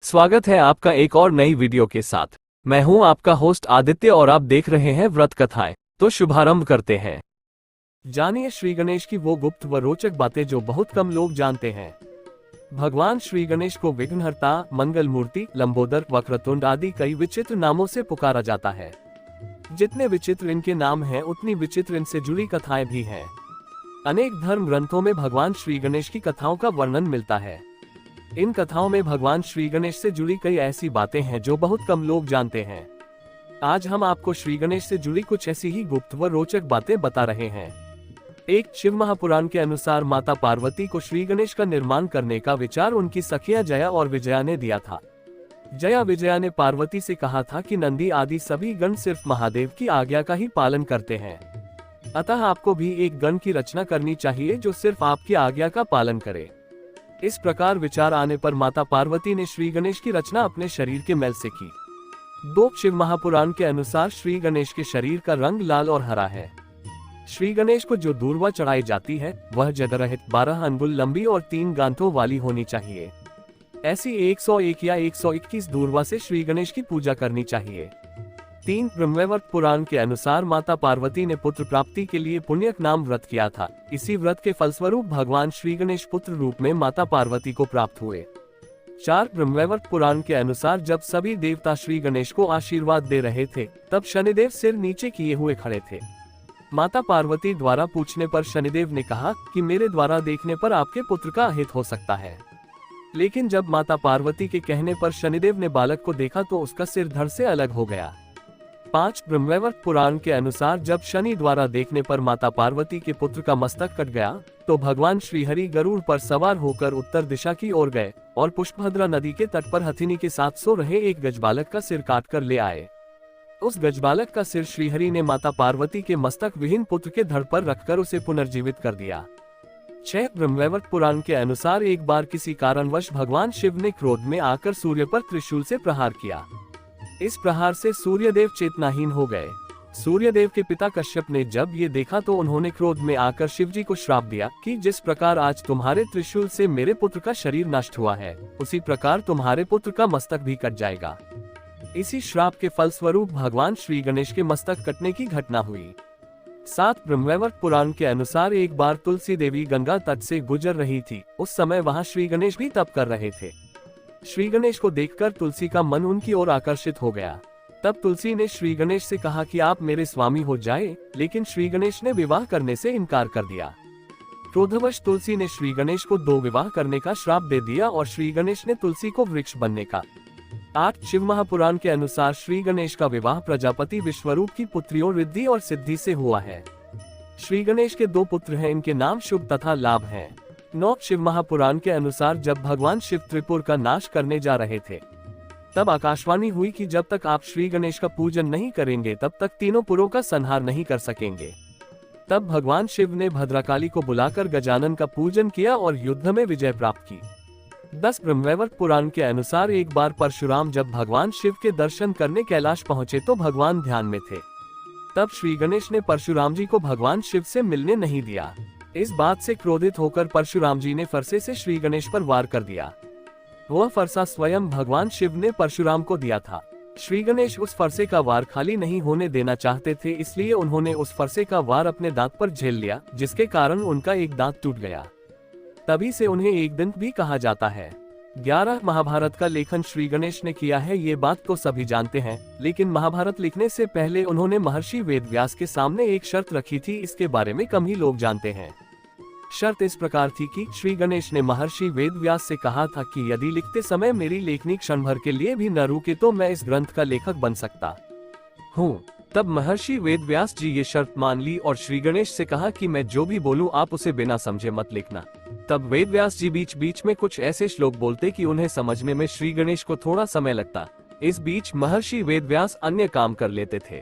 स्वागत है आपका एक और नई वीडियो के साथ। मैं हूं आपका होस्ट आदित्य और आप देख रहे हैं व्रत कथाएं। तो शुभारंभ करते हैं। जानिए श्री गणेश की वो गुप्त व रोचक बातें जो बहुत कम लोग जानते हैं। भगवान श्री गणेश को विघ्नहर्ता, मंगल मूर्ति, लंबोदर, वक्रतुंड आदि कई विचित्र नामों से पुकारा जाता है। जितने विचित्र इनके नाम हैं उतनी विचित्र इनसे जुड़ी कथाएं भी हैं। अनेक धर्म ग्रंथों में भगवान श्री गणेश की कथाओं का वर्णन मिलता है। इन कथाओं में भगवान श्री गणेश से जुड़ी कई ऐसी बातें हैं जो बहुत कम लोग जानते हैं। आज हम आपको श्री गणेश से जुड़ी कुछ ऐसी ही गुप्त व रोचक बातें बता रहे हैं। एक शिव महापुराण के अनुसार माता पार्वती को श्री गणेश का निर्माण करने का विचार उनकी सखियां जया और विजया ने दिया था। जया विजया ने पार्वती से कहा था कि नंदी आदि सभी गण सिर्फ महादेव की आज्ञा का ही पालन करते हैं, अतः आपको भी एक गण की रचना करनी चाहिए जो सिर्फ आपकी आज्ञा का पालन करे। इस प्रकार विचार आने पर माता पार्वती ने श्री गणेश की रचना अपने शरीर के मैल से की। दो शिव महापुराण के अनुसार श्री गणेश के शरीर का रंग लाल और हरा है। श्री गणेश को जो दूर्वा चढ़ाई जाती है वह जदरहित 12 अंगुल लंबी और 3 गांठों वाली होनी चाहिए। ऐसी 101 या 121 दूर्वा से श्री गणेश की पूजा करनी चाहिए। 3 ब्रह्मवैवर्त पुराण के अनुसार माता पार्वती ने पुत्र प्राप्ति के लिए पुण्यक नाम व्रत किया था। इसी व्रत के फलस्वरूप भगवान श्री गणेश पुत्र रूप में माता पार्वती को प्राप्त हुए। 4 ब्रह्मवैवर्त पुराण के अनुसार जब सभी देवता श्री गणेश को आशीर्वाद दे रहे थे तब शनिदेव सिर नीचे किए हुए खड़े थे। माता पार्वती द्वारा पूछने पर शनिदेव ने कहा कि मेरे द्वारा देखने पर आपके पुत्र का अहित हो सकता है। लेकिन जब माता पार्वती के कहने पर शनिदेव ने बालक को देखा तो उसका सिर धड़ से अलग हो गया। 5 ब्रह्मवैवर्त पुराण के अनुसार जब शनि द्वारा देखने पर माता पार्वती के पुत्र का मस्तक कट गया तो भगवान श्रीहरि गरुड़ पर सवार होकर उत्तर दिशा की ओर गए और पुष्पभद्रा नदी के तट पर हथिनी के साथ सो रहे एक गजबालक का सिर काट कर ले आए। उस गजबालक का सिर श्रीहरि ने माता पार्वती के मस्तक विहीन पुत्र के धड़ पर रखकर उसे पुनर्जीवित कर दिया। 6 ब्रह्मवैवर्त पुराण के अनुसार एक बार किसी कारणवश भगवान शिव ने क्रोध में आकर सूर्य पर त्रिशूल से प्रहार किया। इस प्रहार से सूर्यदेव चेतनाहीन हो गए। सूर्यदेव के पिता कश्यप ने जब ये देखा तो उन्होंने क्रोध में आकर शिवजी को श्राप दिया कि जिस प्रकार आज तुम्हारे त्रिशूल से मेरे पुत्र का शरीर नष्ट हुआ है उसी प्रकार तुम्हारे पुत्र का मस्तक भी कट जाएगा। इसी श्राप के फलस्वरूप भगवान श्री गणेश के मस्तक कटने की घटना हुई। 7 ब्रह्मवैवर्त पुराण के अनुसार एक बार तुलसी देवी गंगा तट से गुजर रही थी। उस समय वहां श्री गणेश भी तप कर रहे थे। श्री गणेश को देखकर तुलसी का मन उनकी ओर आकर्षित हो गया। तब तुलसी ने श्री गणेश से कहा कि आप मेरे स्वामी हो जाए, लेकिन श्री गणेश ने विवाह करने से इनकार कर दिया। क्रोधवश तुलसी ने श्री गणेश को 2 विवाह करने का श्राप दे दिया और श्री गणेश ने तुलसी को वृक्ष बनने का। 8 शिव महापुराण के अनुसार श्री गणेश का विवाह प्रजापति विश्वरूप की पुत्रियों रिद्धि और सिद्धि से हुआ है। श्री गणेश के 2 पुत्र हैं, इनके नाम शुभ तथा लाभ हैं। 9 शिव महापुराण के अनुसार जब भगवान शिव त्रिपुर का नाश करने जा रहे थे तब आकाशवाणी हुई कि जब तक आप श्री गणेश का पूजन नहीं करेंगे तब तक तीनों पुरों का संहार नहीं कर सकेंगे। तब भगवान शिव ने भद्रकाली को बुलाकर गजानन का पूजन किया और युद्ध में विजय प्राप्त की। 10 ब्रह्मवैवर्त पुराण के अनुसार एक बार परशुराम जब भगवान शिव के दर्शन करने कैलाश पहुंचे तो भगवान ध्यान में थे। तब श्री गणेश ने परशुराम जी को भगवान शिव से मिलने नहीं दिया। इस बात से क्रोधित होकर परशुराम जी ने फरसे से श्री गणेश पर वार कर दिया। वह फरसा स्वयं भगवान शिव ने परशुराम को दिया था। श्री गणेश उस फरसे का वार खाली नहीं होने देना चाहते थे, इसलिए उन्होंने उस फरसे का वार अपने दांत पर झेल लिया, जिसके कारण उनका एक दांत टूट गया। तभी से उन्हें एक दंत भी कहा जाता है। 11 महाभारत का लेखन श्री गणेश ने किया है, ये बात तो सभी जानते हैं, लेकिन महाभारत लिखने से पहले उन्होंने महर्षि वेदव्यास के सामने एक शर्त रखी थी। इसके बारे में कम ही लोग जानते हैं। शर्त इस प्रकार थी कि श्री गणेश ने महर्षि वेदव्यास से कहा था कि यदि लिखते समय मेरी लेखनी क्षण भर के लिए भी न रुके तो मैं इस ग्रंथ का लेखक बन सकता हूँ। तब महर्षि वेदव्यास जी ये शर्त मान ली और श्री गणेश से कहा कि मैं जो भी बोलूं आप उसे बिना समझे मत लिखना। तब वेदव्यास जी बीच बीच में कुछ ऐसे श्लोक बोलते कि उन्हें समझने में श्री गणेश को थोड़ा समय लगता। इस बीच महर्षि वेदव्यास अन्य काम कर लेते थे।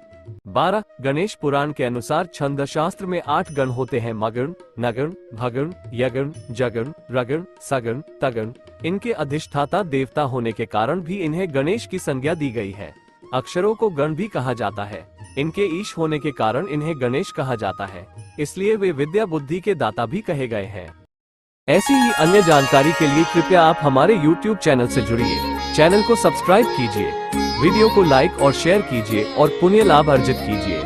12 गणेश पुराण के अनुसार छंद शास्त्र में 8 गण होते हैं, मगण, नगण, भगण, यगण, जगण, रगण, सगण, तगण। इनके अधिष्ठाता देवता होने के कारण भी इन्हें गणेश की संज्ञा दी गई है। अक्षरों को गण भी कहा जाता है। इनके ईश होने के कारण इन्हें गणेश कहा जाता है, इसलिए वे विद्या बुद्धि के दाता भी कहे गए हैं। ऐसी ही अन्य जानकारी के लिए कृपया आप हमारे YouTube चैनल से जुड़िए। चैनल को सब्सक्राइब कीजिए, वीडियो को लाइक और शेयर कीजिए और पुण्य लाभ अर्जित कीजिए।